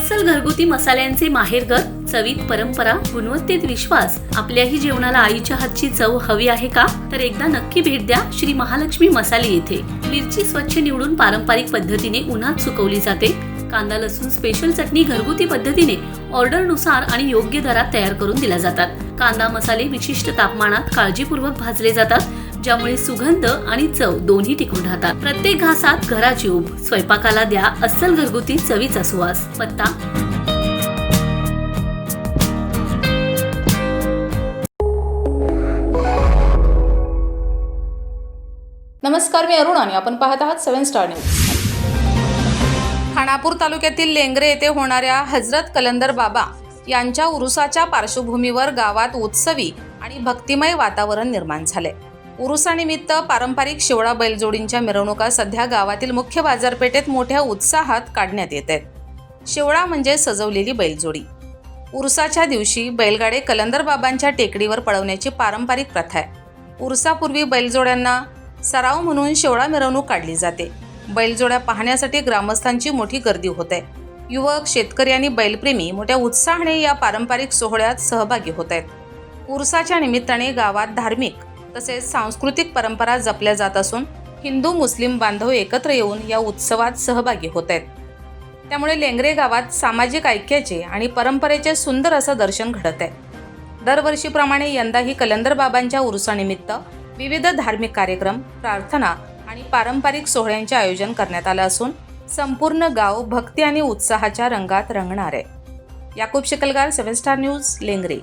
अस्सल घरगुती मसाल्यांचे माहेरघर, चवीत परंपरा, गुणवत्तेत विश्वास. आपल्याही जेवणाला आईच्या हातची चव हवी आहे का? तर एकदा नक्की भेट द्या श्री महालक्ष्मी मसाले येथे. मिरची स्वच्छ निवडून पारंपरिक पद्धतीने उन्हात सुकवली जाते. कांदा लसूण स्पेशल चटणी घरगुती पद्धतीने ऑर्डरनुसार आणि योग्य दरात तयार करून दिल्या जातात. कांदा मसाले विशिष्ट तापमानात काळजीपूर्वक भाजले जातात, ज्यामुळे सुगंध आणि चव दोन्ही टिकून राहतात. प्रत्येक घासात घराची ऊब. स्वयंपाकाला द्या अस्सल घरगुती चवीचा सुवास. पत्ता नमस्कार, मी अरुण आणि आपण पाहत आहात 7 स्टार न्यूज. खानापूर तालुक्यातील लेंगरे येथे होणाऱ्या हजरत कलंदर बाबा यांच्या उरुसाच्या पार्श्वभूमीवर गावात उत्सवी आणि भक्तिमय वातावरण निर्माण झाले. उरुसानिमित्त पारंपरिक शेवळा बैलजोडींच्या मिरवणुका सध्या गावातील मुख्य बाजारपेठेत मोठ्या उत्साहात काढण्यात येत आहेत. शेवळा म्हणजे सजवलेली बैलजोडी. उरुसाच्या दिवशी बैलगाडे कलंदर बाबांच्या टेकडीवर पळवण्याची पारंपरिक प्रथा आहे. उरुसापूर्वी बैलजोड्यांना सराव म्हणून शेवळा मिरवणूक काढली जाते. बैलजोड्या पाहण्यासाठी ग्रामस्थांची मोठी गर्दी होते. युवक, शेतकरी आणि बैलप्रेमी मोठ्या उत्साहाने या पारंपरिक सोहळ्यात सहभागी होत आहेत. उरुसाच्या निमित्ताने गावात धार्मिक तसेच सांस्कृतिक परंपरा जपल्या जात असून हिंदू मुस्लिम बांधव एकत्र येऊन या उत्सवात सहभागी होत आहेत. त्यामुळे लेंगरे गावात सामाजिक ऐक्याचे आणि परंपरेचे सुंदर असं दर्शन घडत आहे. दरवर्षीप्रमाणे यंदाही कलंदर बाबांच्या उरुसानिमित्त विविध धार्मिक कार्यक्रम, प्रार्थना आणि पारंपरिक सोहळ्यांचे आयोजन करण्यात आलं असून संपूर्ण गाव भक्ती आणि उत्साहाच्या रंगात रंगणार आहे. Yakub Shikalgar, 7 star news, Lengare.